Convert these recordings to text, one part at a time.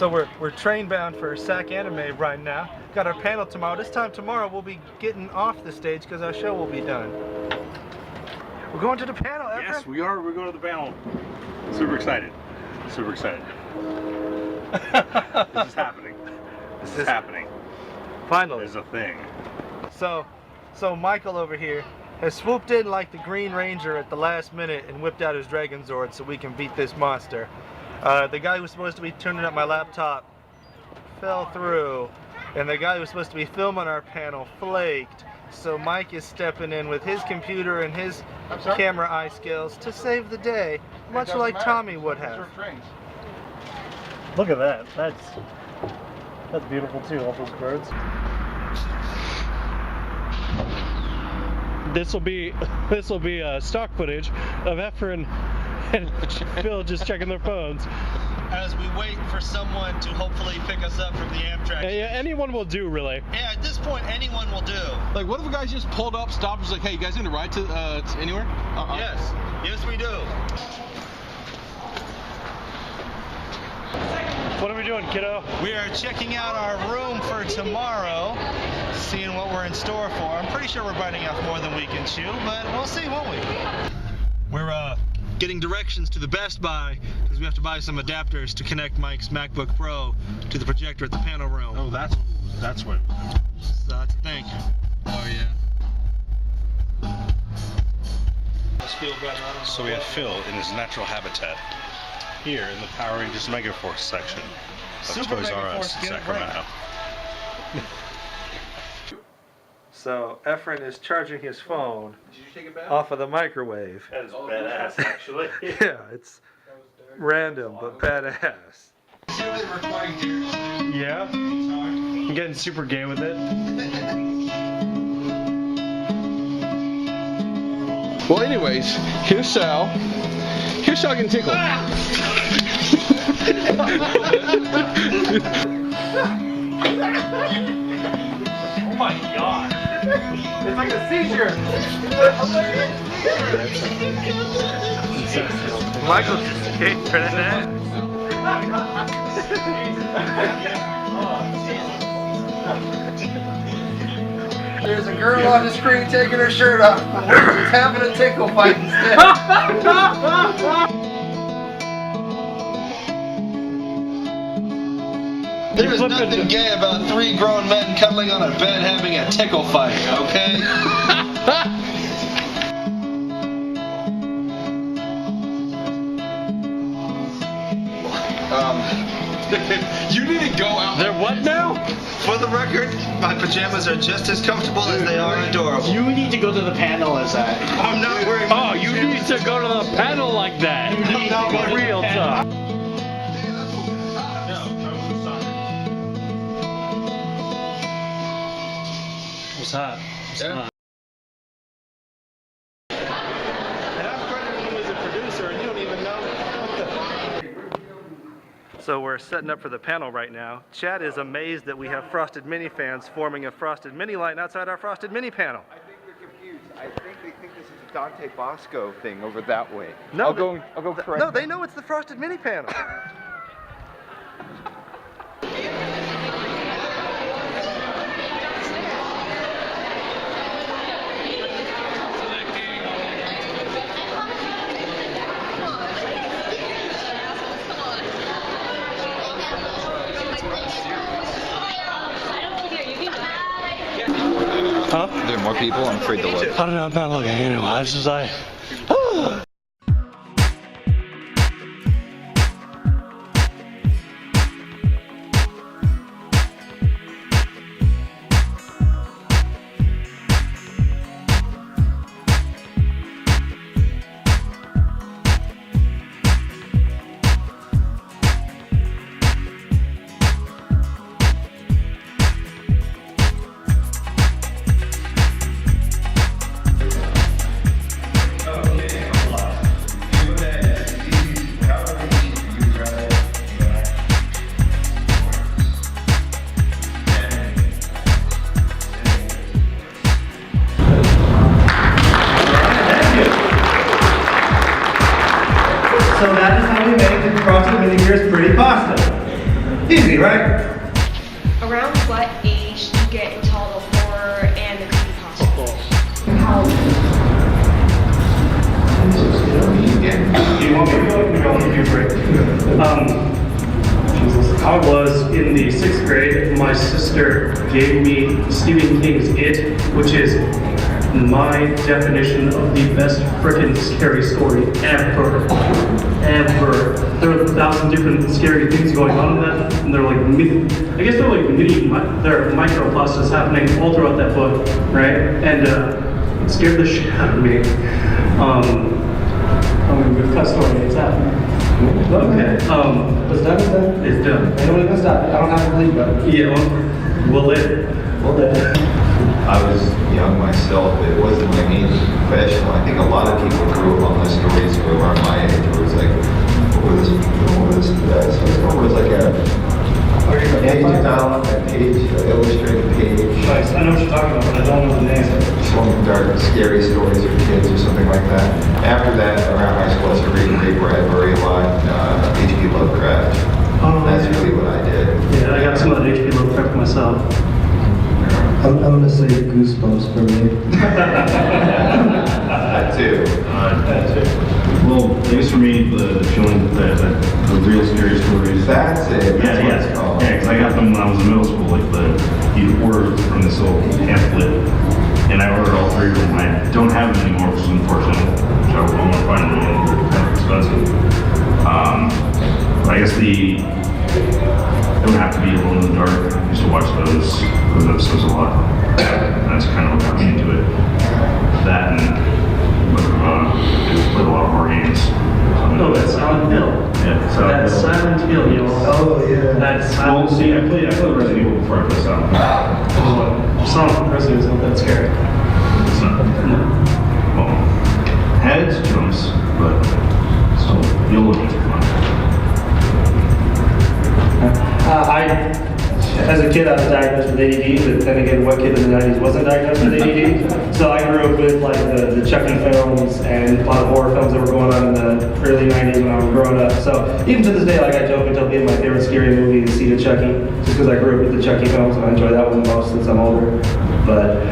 So we're train bound for SacAnime right now. Got our panel tomorrow. This time tomorrow we'll be getting off the stage because our show will be done. We're going to the panel, Efren? Yes, we are. We're going to the panel. Super excited. Super excited. This is happening. This is happening. Finally. There's a thing. So Michael over here has swooped in like the Green Ranger at the last minute and whipped out his Dragon Zord so we can beat this monster. The guy who was supposed to be turning up my laptop fell through, and the guy who was supposed to be filming our panel flaked. So Mike is stepping in with his computer and his camera eye skills to save the day, much like Tommy would have. Look at that. That's beautiful too, all those birds. This will be stock footage of Efren and Phil just checking their phones. As we wait for someone to hopefully pick us up from the Amtrak. Yeah, anyone will do, really. Yeah, at this point, anyone will do. Like, what if a guy just pulled up, stopped, and was like, hey, you guys need to ride to anywhere? Yes. Yes, we do. What are we doing, kiddo? We are checking out our room for tomorrow, seeing what we're in store for. I'm pretty sure we're biting off more than we can chew, but we'll see, won't we? We're getting directions to the Best Buy because we have to buy some adapters to connect Mike's MacBook Pro to the projector at the panel room. Oh, that's what. So that's a thing. Oh yeah. So we have Phil in his natural habitat here in the Power Rangers Megaforce section of Super Toys R Us, Megaforce, get it Sacramento. So Efren is charging his phone off of the microwave. That is badass, actually. Yeah, it's random but badass. Yeah? I'm getting super gay with it. Well, anyways, here's Sal. Here's Sal getting tickled. Oh my god! It's like a seizure! Michael just escaped for that. There's a girl on the screen taking her shirt off. She's having a tickle fight instead. There is nothing gay about three grown men cuddling on a bed having a tickle fight, okay? You need to go out. They're what now? For the record, my pajamas are just as comfortable as they are adorable. You need to go to the panel as that. I'm not wearing my Oh, you need to go to the panel like that. You need to go to Real the panel. talk. What's hot? What's hot? And I'm crediting you as a producer and you don't even know. So we're setting up for the panel right now. Chad is amazed that we have Frosted Mini fans forming a Frosted Mini line outside our Frosted Mini panel. I think they're confused. I think they think this is a Dante Bosco thing over that way. No, I'll go correct. No, they know it's the Frosted Mini panel. Huh? Are there more people? I'm afraid to look. I don't know, I'm not looking anyway. I was just like, So that is how we make the Frosted Mini Gears Pretty Pasta. Easy, right? Around what age do you get into all the horror and the creepypasta? How old? Do you want me to go? Maybe I'll give you a break. I was in the 6th grade. My sister gave me Stephen King's It, which is my definition of the best frickin' scary story ever. Ever. There are 1,000 different scary things going on in that, and they're like I guess they're like they're microplastas happening all throughout that book, right? And it scared the shit out of me. We've cut story, it's happening. Okay. What's done is done. It's done. Ain't nobody gonna stop it. I don't have to believe about it. Yeah, we'll let it. I was young myself. It wasn't like anything professional. I think a lot of people grew up on those stories who were around my age. It was like, what was this? So it was like a page development, a page, illustrated page. Nice. I know what you're talking about, but I don't know the name. Some dark, scary stories for kids or something like that. After that, around high school, I started reading Ray Bradbury a lot, H.P. Lovecraft. That's really what I did. Yeah, I got some of that H.P. Lovecraft myself. I'm gonna say Goosebumps for me. That too. Well, I guess for me, the feeling that the real scary stories. That's it. That's what it's called. Yeah, because I got them when I was in middle school, like the ordered from this little pamphlet, and I ordered all 3 of them. I don't have them anymore, which is unfortunate. Which I want to find them again. They're kind of expensive. But I guess don't have to be alone in the dark. I used to watch those episodes a lot. That's kind of what got me into it. That and played a lot of horror games. Oh, that's Silent Hill. Yeah, That's Silent Hill, y'all. Oh yeah. That's Well, Silent see, I played Resident Evil before I played Silent Hill. Sonic Resident is not that scary. It's not. Well, heads, jumps, but still, you'll look at it fun. As a kid, I was diagnosed with ADD, but then again, what kid in the 90s wasn't diagnosed with ADD? So I grew up with like the Chucky films and a lot of horror films that were going on in the early 90s when I was growing up. So even to this day, like I joke until being my favorite scary movie is Seed of Chucky, just because I grew up with the Chucky films and I enjoy that one the most since I'm older. But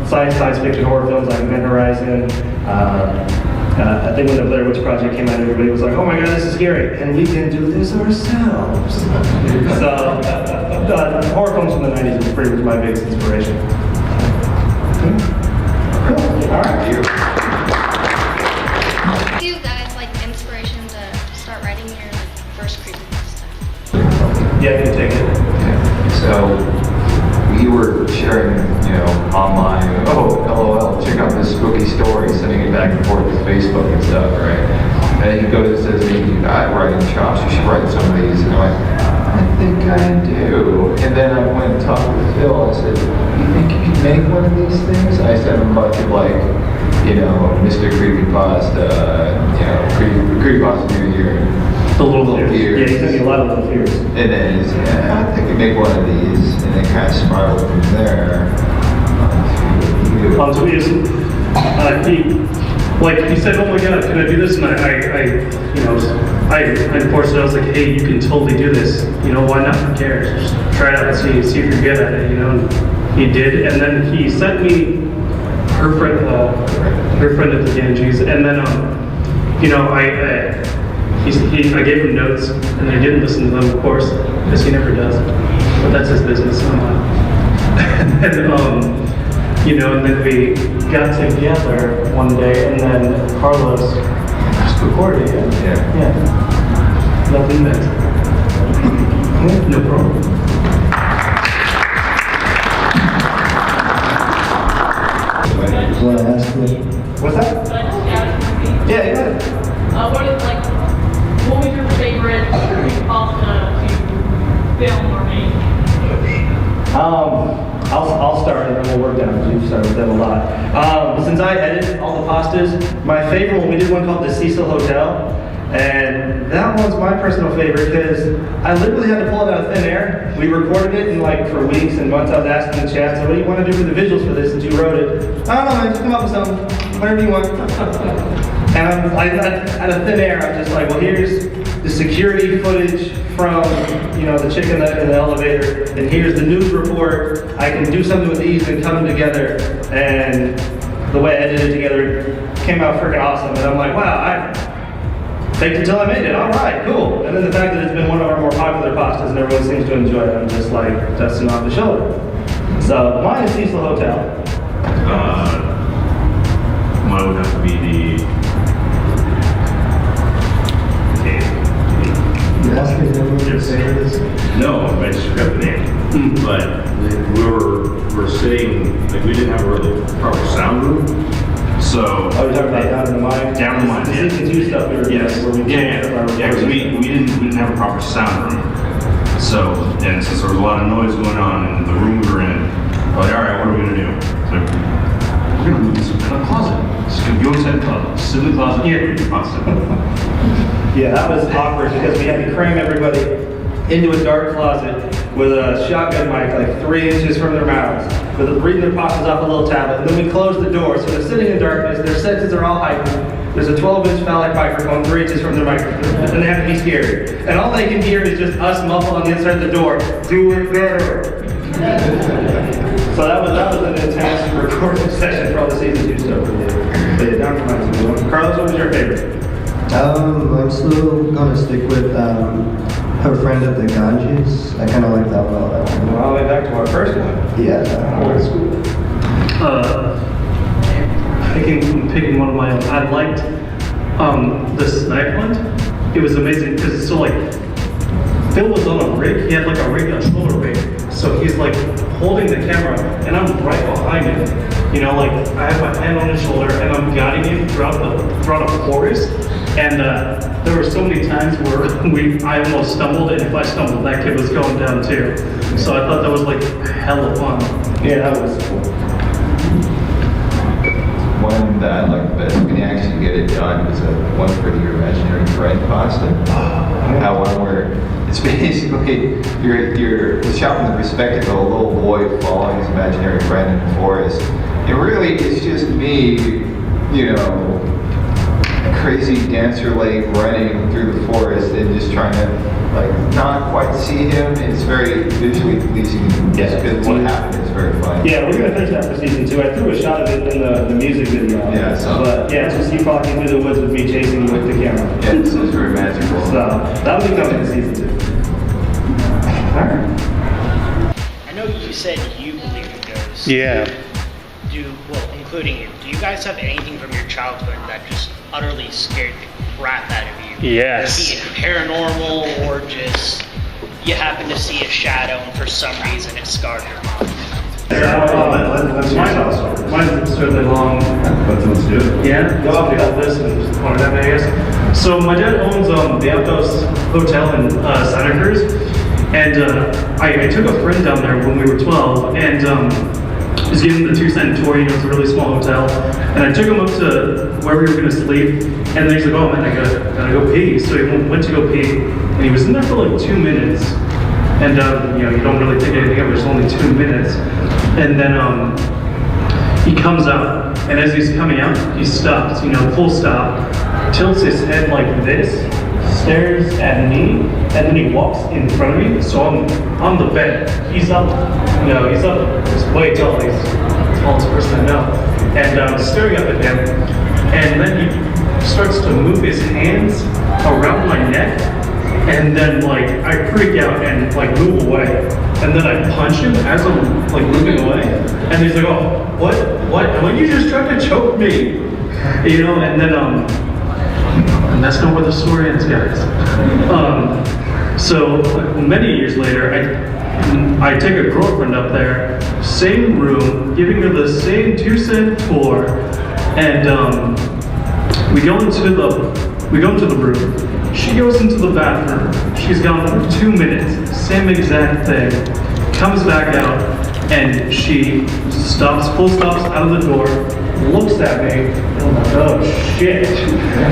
science fiction horror films like Event Horizon, I think when the Blair Witch Project came out, everybody was like, oh my god, this is scary, and we can do this ourselves. So, horror films from the 90s was pretty much my biggest inspiration. All right, you. Do you guys like inspiration to start writing your first creepypasta? Yeah, you can take it. So we were sharing, online, LOL, check out this spooky story, sending it back and forth to Facebook and stuff, right? And he goes and says, hey, you got writing chops, you should write some of these. And I went, I think I do. And then I went and talked with Phil. I said, you think you could make one of these things? I sent him a bunch of Mr. Creepypasta, Creepypasta New Year. The little Fears. fears. Yeah, he sent me a lot of little fears. And then he said, I think I could make one of these. And then kind of spiraled from there. Onto you. He said, oh my god, can I do this? And I enforced it. I was like, hey, you can totally do this. Why not? Who cares? Just try it out and see if you're good at it, And he did. And then he sent me her friend at the Ganges. And then, I gave him notes, and I didn't listen to them, of course, because he never does. But that's his business. And then we got together one day, and then Carlos just recorded it. Yeah. Nothing meant. No problem. Want to ask me? What's that? Yeah, yeah. What was your favorite pasta to film or make? I'll start and then we'll work down. You've started with them a lot. Since I edit all the pastas, my favorite one, we did one called the Cecil Hotel. And that one's my personal favorite because I literally had to pull it out of thin air. We recorded it and for weeks and months I was asking the chat, so what do you want to do for the visuals for this since you wrote it? I don't know, man, just come up with something, whatever you want. And I out of thin air, I'm just like, well, here's the security footage from, you know, the chick in the elevator, and here's the news report. I can do something with these and come together, and the way I did it together came out freaking awesome. And I'm like, wow, I faked it till I made it. All right, cool. And then the fact that it's been one of our more popular pastas and everyone seems to enjoy it, I'm just like dusting off the shoulder. So mine is Cecil Hotel. Mine would have to be the No, I just forgot the name. But we were sitting, like we didn't have a really proper sound room. So Oh, you're talking about down in the mine? Down in the mine, The yeah. season 2 stuff we were Yes. where we Yeah, because we didn't have a proper sound room. So, and since there was a lot of noise going on in the room we were in, we're like, all right, what are we gonna do? So, we're gonna move this in a closet. Just go inside the closet. Sit in the closet. Yeah. Yeah, that was awkward because we had to cram everybody into a dark closet with a shotgun mic like 3 inches from their mouths, with reading their pastas off a little tablet. And then we closed the door, so they're sitting in darkness, their senses are all heightened. There's a 12-inch phallic microphone 3 inches from their microphone, and they have to be scared. And all they can hear is just us muffled on the inside of the door, do it better. So that was an intense recording session for all the season 2 stuff we did. But yeah, down to mine. Carlos, what was your favorite? I'm still gonna stick with Her Friend at the Ganges. I kind of like that one. All the way back to our first one. Yeah. Old school. Picking one of my own. I liked the snipe hunt. It was amazing because it's so like Phil was on a rig. He had like a shoulder rig. So he's like holding the camera, and I'm right behind him. You know, like I have my hand on his shoulder, and I'm guiding him throughout a forest. And there were so many times where I almost stumbled, and if I stumbled, that kid was going down too. So I thought that was like hella fun. Yeah, that was cool. One that I like the best, when you actually get it done, is one for your imaginary friend pasta. That one where it's basically you're shot from the perspective of a little boy following his imaginary friend in the forest. And really, it's just me, you know, crazy dancer leg running through the forest and just trying to like not quite see him. It's very visually pleasing. Yeah, because what happened is very fun. Yeah, we're gonna finish that for season 2. I threw a shot of it in the music video. Yeah, so. But yeah, it's just you walking through the woods with me chasing you with the camera. Yeah, so it's very magical. So that'll be coming in season 2. Alright. I know you said you believe in ghosts. Yeah. Including you. Do you guys have anything from your childhood that just utterly scared the crap out of you? Yes. Be it paranormal or just you happen to see a shadow and for some reason it scarred your mind. Mine's certainly long. Let's do it. Yeah, go off about this and just point it at me, I guess. So my dad owns the Outhouse Hotel in Santa Cruz, and I took a friend down there when we were 12, and was getting the 2-cent tour. You know, it's a really small hotel, and I took him up to where we were gonna sleep, and then he's like, "Oh man, I gotta go pee." So he went to go pee, and he was in there for like 2 minutes, and you know, you don't really think anything of it. It's only 2 minutes, and then he comes out, and as he's coming out, he stops, you know, full stop, tilts his head like this, stares at me, and then he walks in front of me. So I'm on the bed. He's up, you know, he's way tall. He's the tallest person I know. And I'm staring up at him, and then he starts to move his hands around my neck, and then like I freak out and like move away, and then I punch him as I'm like moving away, and he's like, "Oh, what? I'm like, you just tried to choke me," you know, and then and that's not where the story ends, guys. So many years later, I take a girlfriend up there, same room, giving her the same 2-cent tour, and we go into the room. She goes into the bathroom. She's gone for 2 minutes, same exact thing. Comes back out, and she full stops out of the door, looks at me, and I'm like, oh shit.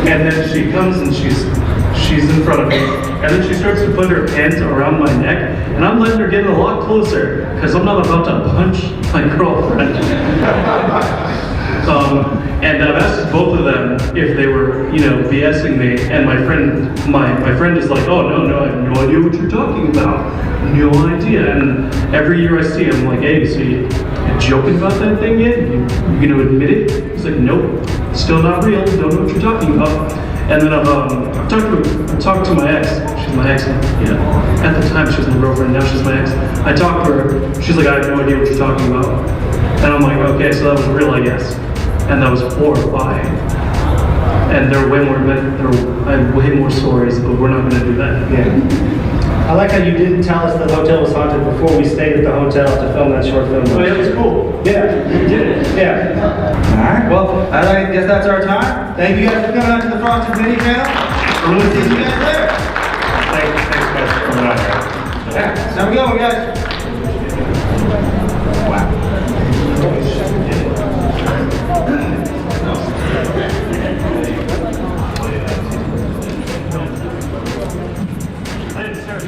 And then she comes and she's in front of me, and then she starts to put her hands around my neck, and I'm letting her get a lot closer, because I'm not about to punch my girlfriend. And I've asked both of them if they were, you know, BSing me, and my friend is like, oh no, I have no idea what you're talking about. No idea. And every year I see him, I'm like, hey, so you joking about that thing yet? You gonna admit it? He's like, nope, still not real, don't know what you're talking about. And then I've talked to my ex. She's my ex, you know. At the time she was my girlfriend, now she's my ex. I talked to her, she's like, I have no idea what you're talking about. And I'm like, okay, so that was real, I guess. And that was horrifying. And there are way more, I have way more stories, but we're not gonna do that. Yeah. I like how you didn't tell us the hotel was haunted before we stayed at the hotel to film that short film. Oh, yeah, it was cool. Yeah, you did it. Yeah. Alright, well, I guess that's our time. Thank you guys for coming out to the Frosted Mini Channel. We'll see you guys later. Thanks guys for coming out here. Yeah, so we go, guys. I didn't start.